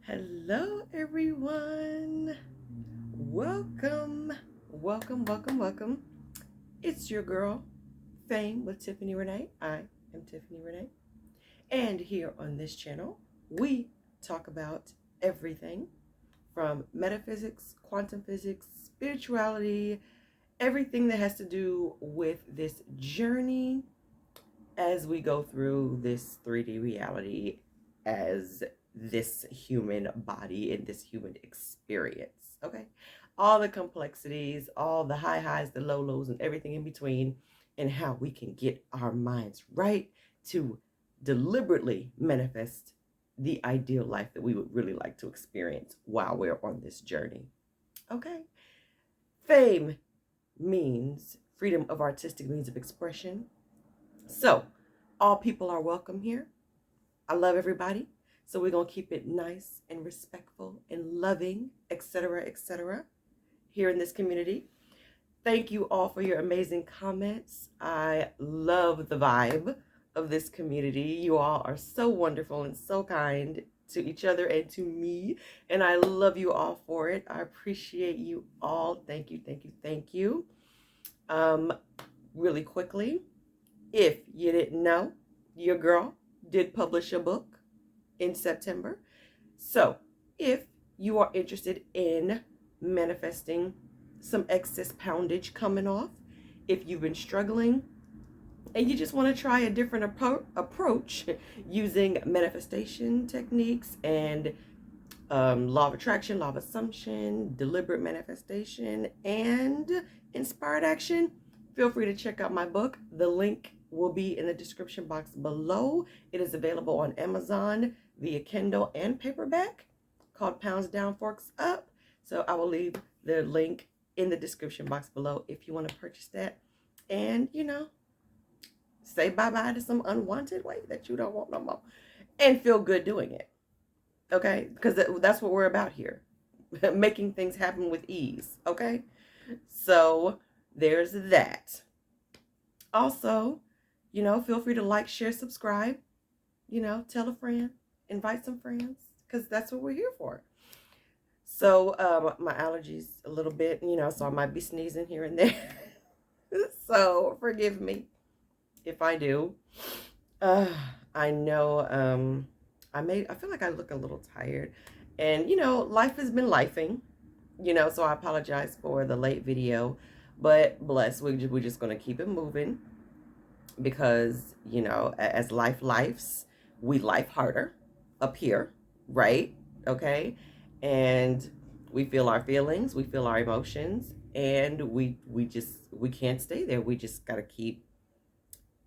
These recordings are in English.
Hello, everyone. Welcome, welcome. It's your girl, Fame with Tiffany Renee. I am Tiffany Renee. And here on this channel, we talk about everything from metaphysics, quantum physics, spirituality, everything that has to do with this journey as we go through this 3D reality as this human body and this human experience. Okay. All the complexities, all the high highs, the low lows, and everything in between, and how we can get our minds right to deliberately manifest the ideal life that we would really like to experience while we're on this journey. Okay. Fame means freedom of artistic means of expression. So, all people are welcome here. I love everybody. So we're going to keep it nice and respectful and loving, etc., here in this community. Thank you all for your amazing comments. I love the vibe of this community. You all are so wonderful and so kind to each other and to me. And I love you all for it. I appreciate you all. Thank you. Really quickly, if you didn't know, your girl did publish a book in September. So if you are interested in manifesting some excess poundage coming off, if you've been struggling and you just want to try a different approach using manifestation techniques and law of attraction, law of assumption, deliberate manifestation, and inspired action, feel free to check out my book. The link will be in the description box below. It is available on Amazon via Kindle and paperback, called Pounds Down, Forks Up. So I will leave the link in the description box below if you want to purchase that. And, say bye-bye to some unwanted weight that you don't want no more. And feel good doing it. Okay? Because that's what we're about here. Making things happen with ease. Okay? So there's that. Also, feel free to like, share, subscribe, tell a friend, invite some friends, because that's what we're here for. So my allergies a little bit, so I might be sneezing here and there. So forgive me if I do. I know I feel like I look a little tired. And, life has been lifing, so I apologize for the late video. But bless, we're just going to keep it moving because, as life lifes, we life harder up here, right? Okay. And we feel our feelings, we feel our emotions, and we can't stay there. We just got to keep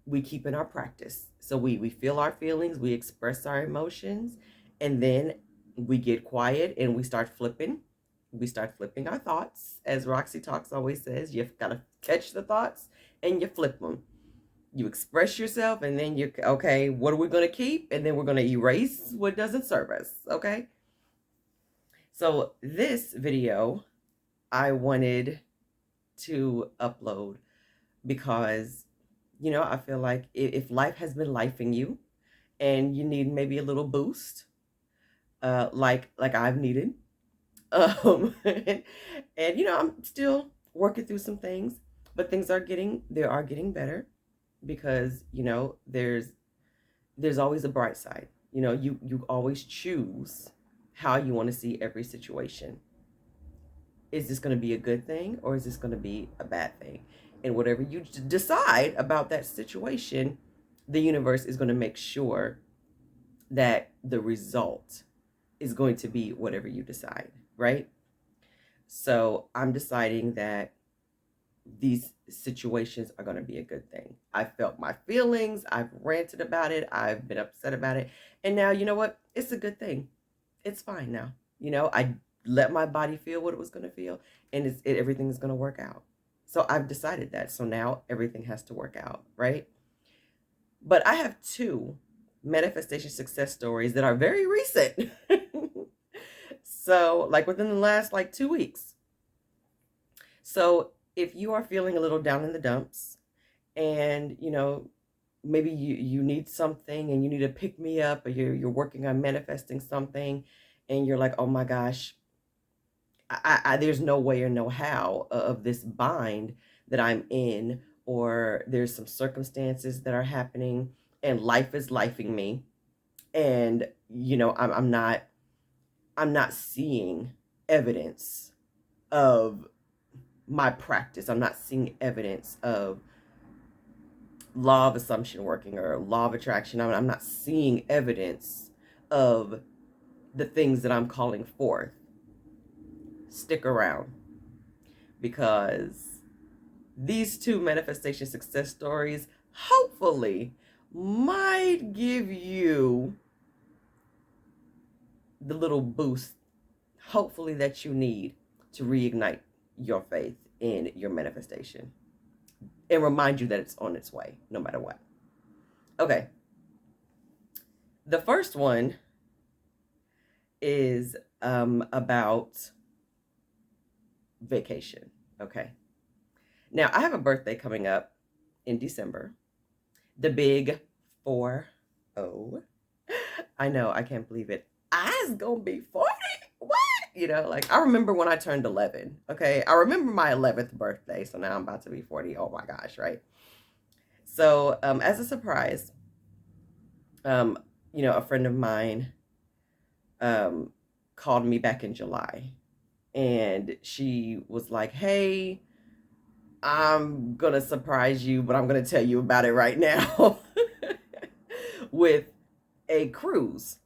in our practice. So we feel our feelings, we express our emotions, and then we get quiet and we start flipping our thoughts. As Roxy Talks always says, you've got to catch the thoughts and you flip them. You express yourself, and then okay, what are we going to keep? And then we're going to erase what doesn't serve us. Okay. So this video I wanted to upload because, I feel like if life has been lifing you and you need maybe a little boost, like I've needed, and I'm still working through some things, but things are getting better because, there's always a bright side. You always choose how you want to see every situation. Is this going to be a good thing or is this going to be a bad thing? And whatever you decide about that situation, the universe is going to make sure that the result is going to be whatever you decide, right? So I'm deciding that these situations are going to be a good thing. I felt my feelings. I've ranted about it. I've been upset about it. And now, you know what? It's a good thing. It's fine now. I let my body feel what it was going to feel, and everything is going to work out. So I've decided that. So now everything has to work out, right? But I have 2 manifestation success stories that are very recent. So like within the last 2 weeks. So if you are feeling a little down in the dumps and, maybe you need something and you need to pick me up, or you're working on manifesting something and you're like, oh my gosh, there's no way or no how of this bind that I'm in, or there's some circumstances that are happening and life is lifing me. And, I'm not seeing evidence of my practice. I'm not seeing evidence of law of assumption working or law of attraction. I'm not seeing evidence of the things that I'm calling forth. Stick around, because these two manifestation success stories hopefully might give you the little boost, hopefully, that you need to reignite your faith in your manifestation and remind you that it's on its way no matter what. Okay. The first one is about vacation. Okay. Now, I have a birthday coming up in December. The big 4-0. I know, I can't believe it. I's gonna be 40. What? Like, I remember when I turned 11. Okay. I remember my 11th birthday. So now I'm about to be 40. Oh my gosh, right? So, as a surprise, a friend of mine called me back in July, and she was like, hey, I'm gonna surprise you, but I'm gonna tell you about it right now with a cruise.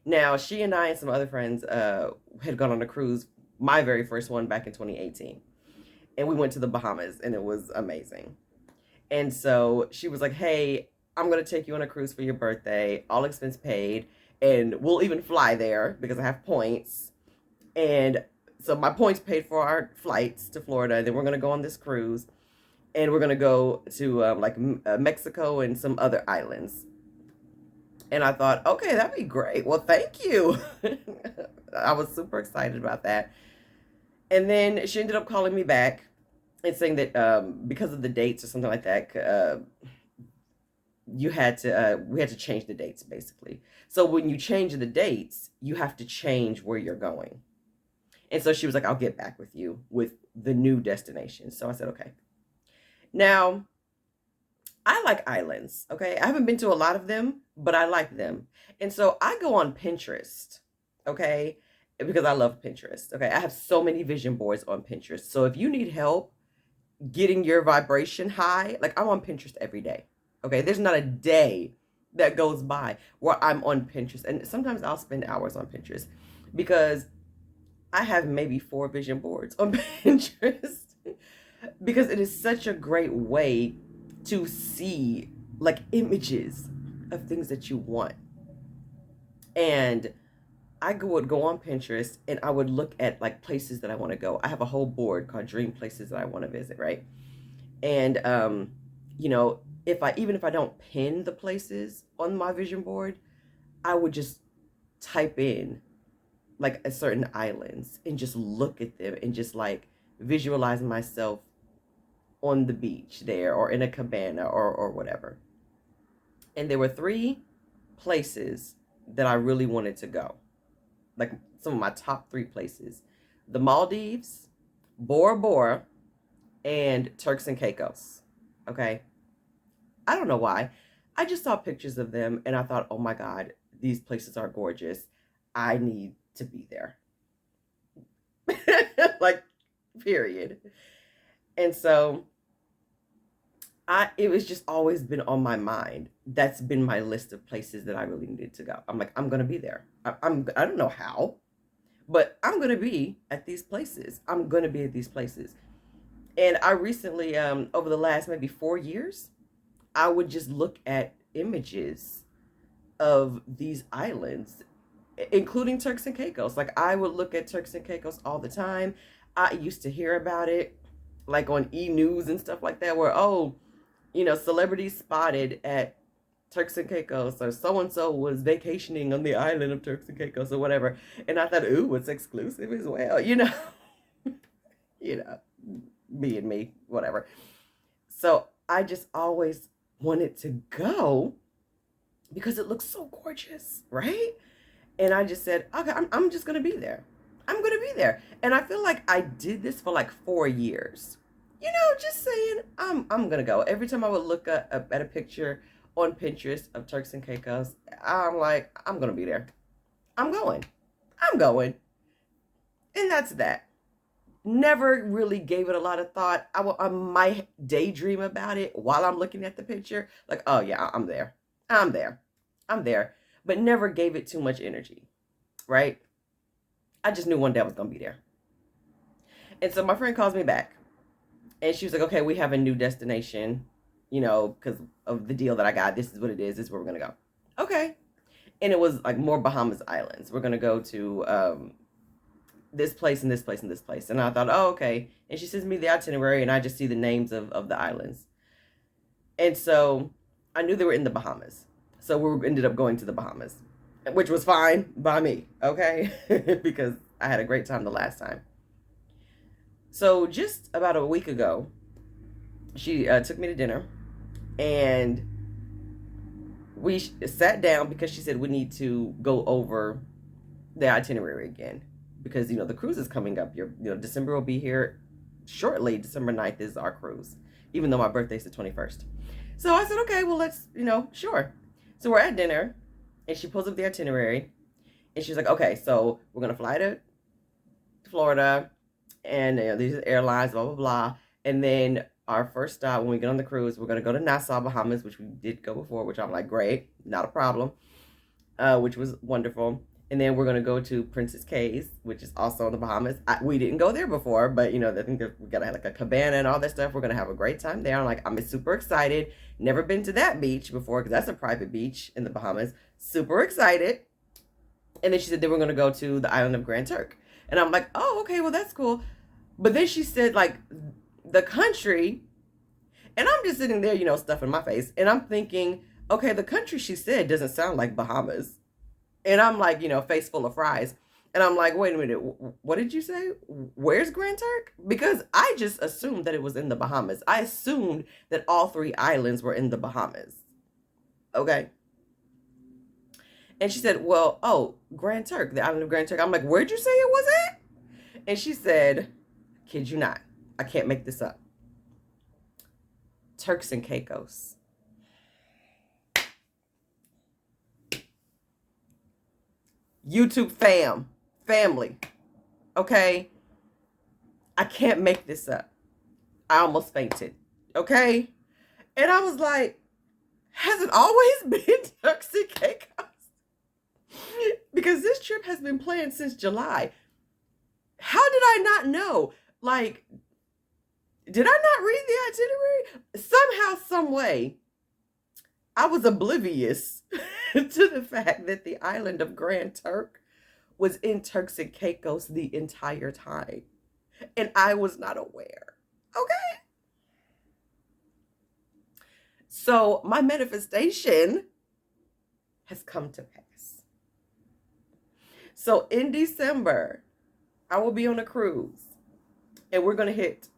Now, she and I and some other friends had gone on a cruise, my very first one back in 2018. And we went to the Bahamas, and it was amazing. And so she was like, hey, I'm going to take you on a cruise for your birthday, all expense paid, and we'll even fly there because I have points. And so my points paid for our flights to Florida. And then we're going to go on this cruise, and we're going to go to Mexico and some other islands. And I thought, okay, that'd be great. Well, thank you. I was super excited about that. And then she ended up calling me back and saying that because of the dates or something like that, we had to change the dates, basically. So when you change the dates, you have to change where you're going. And so she was like, I'll get back with you with the new destination. So I said, okay. Now, I like islands, okay? I haven't been to a lot of them, but I like them. And so I go on Pinterest, okay? Because I love Pinterest, okay? I have so many vision boards on Pinterest. So if you need help getting your vibration high, like, I'm on Pinterest every day, okay? There's not a day that goes by where I'm on Pinterest. And sometimes I'll spend hours on Pinterest because I have maybe 4 vision boards on Pinterest because it is such a great way to see like images of things that you want. And I would go on Pinterest and I would look at like places that I want to go. I have a whole board called Dream Places that I want to visit, right? And if I don't pin the places on my vision board, I would just type in like a certain islands and just look at them and just like visualize myself on the beach there or in a cabana or whatever. And there were 3 places that I really wanted to go. Like some of my top 3 places: the Maldives, Bora Bora, and Turks and Caicos. Okay. I don't know why. I just saw pictures of them and I thought, oh my God, these places are gorgeous. I need to be there. Like, period. And so it was just always been on my mind. That's been my list of places that I really needed to go. I'm like, I'm gonna be there. I don't know how, but I'm gonna be at these places. I'm gonna be at these places. And I recently, over the last maybe 4 years, I would just look at images of these islands, including Turks and Caicos. Like, I would look at Turks and Caicos all the time. I used to hear about it, like on E! News and stuff like that, where, celebrities spotted at Turks and Caicos, or so-and-so was vacationing on the island of Turks and Caicos or whatever. And I thought, ooh, it's exclusive as well, being me, whatever. So I just always wanted to go because it looks so gorgeous, right? And I just said, okay, I'm just going to be there. I'm going to be there. And I feel like I did this for like 4 years. Just saying, I'm going to go. Every time I would look at a picture on Pinterest of Turks and Caicos, I'm like, I'm going to be there. I'm going. I'm going. And that's that. Never really gave it a lot of thought. I might daydream about it while I'm looking at the picture. Like, oh yeah, I'm there. I'm there. I'm there. But never gave it too much energy, right? I just knew one day I was going to be there. And so my friend calls me back. And she was like, okay, we have a new destination, because of the deal that I got. This is what it is. This is where we're going to go. Okay. And it was like more Bahamas Islands. We're going to go to this place and this place and this place. And I thought, oh, okay. And she sends me the itinerary and I just see the names of the islands. And so I knew they were in the Bahamas. So we ended up going to the Bahamas, which was fine by me, okay? Because I had a great time the last time. So just about a week ago, she took me to dinner and we sat down because she said we need to go over the itinerary again because, the cruise is coming up. December will be here shortly. December 9th is our cruise, even though my birthday's the 21st. So I said, okay, well, let's, sure. So we're at dinner and she pulls up the itinerary and she's like, okay, so we're going to fly to Florida and these are airlines, blah, blah, blah. And then our first stop when we get on the cruise, we're going to go to Nassau, Bahamas, which we did go before, which I'm like, great, not a problem, which was wonderful. And then we're going to go to Princess Cays, which is also in the Bahamas. We didn't go there before, but, I think we got to have like a cabana and all that stuff. We're going to have a great time there. I'm super excited. Never been to that beach before because that's a private beach in the Bahamas. Super excited. And then she said they were going to go to the island of Grand Turk. And I'm like, oh, okay, well, that's cool. But then she said, like, the country, and I'm just sitting there, stuffing my face. And I'm thinking, okay, the country she said doesn't sound like Bahamas. And I'm like, face full of fries. And I'm like, wait a minute, what did you say? Where's Grand Turk? Because I just assumed that it was in the Bahamas. I assumed that all 3 islands were in the Bahamas. Okay. And she said, well, oh, Grand Turk, the island of Grand Turk. I'm like, where'd you say it was at? And she said, kid you not, I can't make this up. Turks and Caicos. YouTube family, okay? I can't make this up. I almost fainted, okay? And I was like, has it always been Turks and Caicos? Because this trip has been planned since July. How did I not know? Like, did I not read the itinerary? Somehow, some way, I was oblivious to the fact that the island of Grand Turk was in Turks and Caicos the entire time. And I was not aware. Okay? So my manifestation has come to pass. So in December, I will be on a cruise. And we're going to hit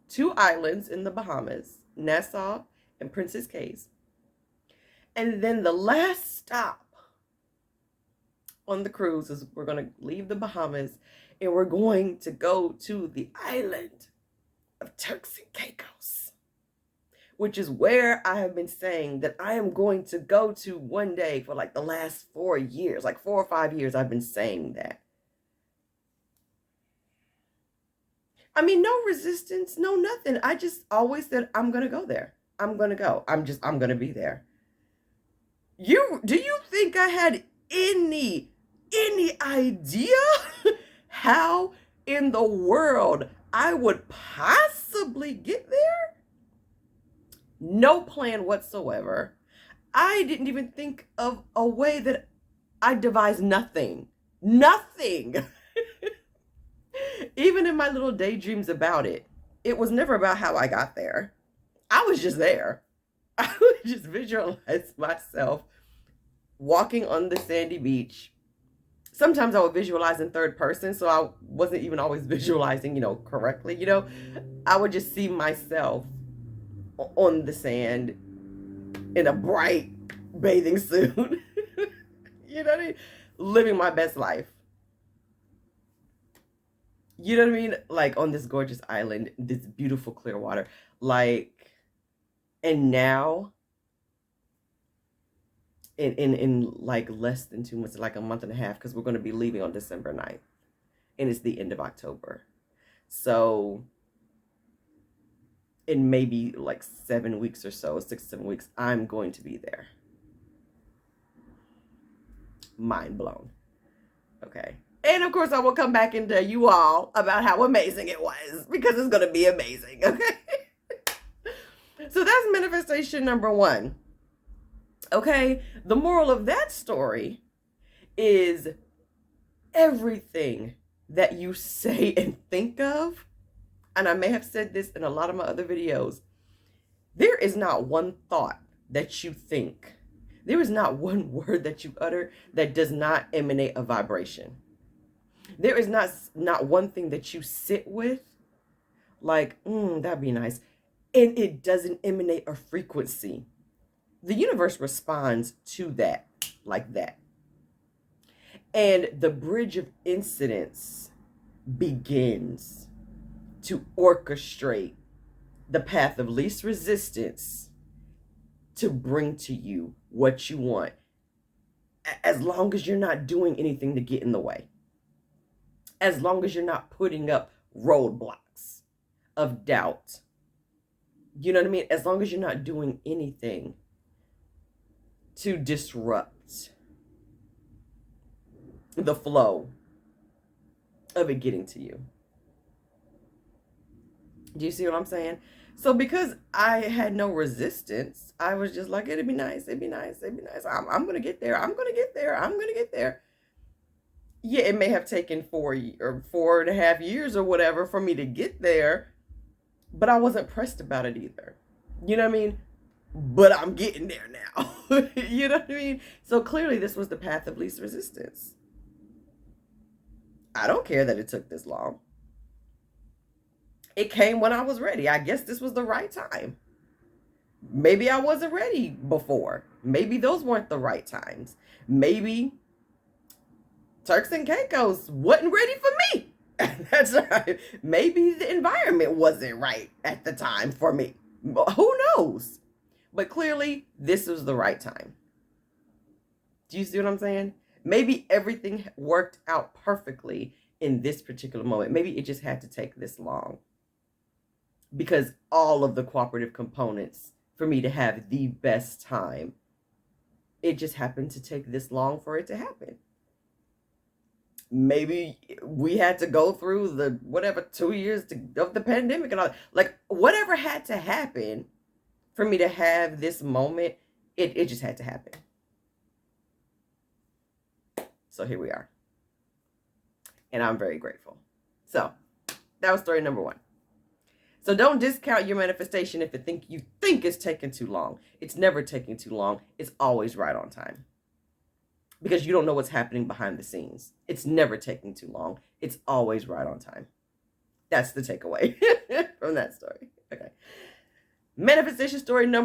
2 islands in the Bahamas, Nassau and Princess Cays. And then the last stop on the cruise is we're going to leave the Bahamas and we're going to go to the island of Turks and Caicos, which is where I have been saying that I am going to go to one day for like the last 4 years, like 4 or 5 years I've been saying that. I mean, no resistance, no nothing. I just always said, I'm going to go there. I'm going to go. I'm going to be there. Do you think I had any idea how in the world I would possibly get there? No plan whatsoever. I didn't even think of a way that I devised nothing. Nothing. Even in my little daydreams about it, it was never about how I got there. I was just there. I would just visualize myself walking on the sandy beach. Sometimes I would visualize in third person, so I wasn't even always visualizing, correctly. I would just see myself on the sand in a bright bathing suit. You know what I mean? living my best life. You know what I mean? Like on this gorgeous island, this beautiful clear water. Like, and now in like less than 2 months, like a month and a half, because we're going to be leaving on December 9th. And it's the end of October. So in maybe like 7 weeks or so, 6 7 weeks, I'm going to be there. Mind blown. Okay. And of course, I will come back and tell you all about how amazing it was, because it's going to be amazing. Okay. So that's manifestation number 1. Okay. The moral of that story is everything that you say and think of, and I may have said this in a lot of my other videos, there is not one thought that you think, there is not one word that you utter that does not emanate a vibration. There is not one thing that you sit with like, that'd be nice, and it doesn't emanate a frequency. The universe responds to that like that. And the bridge of incidents begins to orchestrate the path of least resistance to bring to you what you want, as long as you're not doing anything to get in the way. As long as you're not putting up roadblocks of doubt. You know what I mean? As long as you're not doing anything to disrupt the flow of it getting to you. Do you see what I'm saying? So because I had no resistance, I was just like, it'd be nice, it'd be nice, it'd be nice. I'm going to get there. I'm going to get there. I'm going to get there. Yeah, it may have taken 4.5 years or whatever for me to get there, but I wasn't pressed about it either. You know what I mean? But I'm getting there now. You know what I mean? So clearly this was the path of least resistance. I don't care that it took this long. It came when I was ready. I guess this was the right time. Maybe I wasn't ready before. Maybe those weren't the right times. Maybe Turks and Caicos wasn't ready for me. That's right. Maybe the environment wasn't right at the time for me. Who knows? But clearly, this was the right time. Do you see what I'm saying? Maybe everything worked out perfectly in this particular moment. Maybe it just had to take this long, because all of the cooperative components for me to have the best time, it just happened to take this long for it to happen. Maybe we had to go through the 2 years of the pandemic and all, like whatever had to happen for me to have this moment, it just had to happen. So here we are. And I'm very grateful. So that was story number 1. So don't discount your manifestation if you think it's taking too long. It's never taking too long. It's always right on time. Because you don't know what's happening behind the scenes. It's never taking too long. It's always right on time. That's the takeaway from that story. Okay. Manifestation story number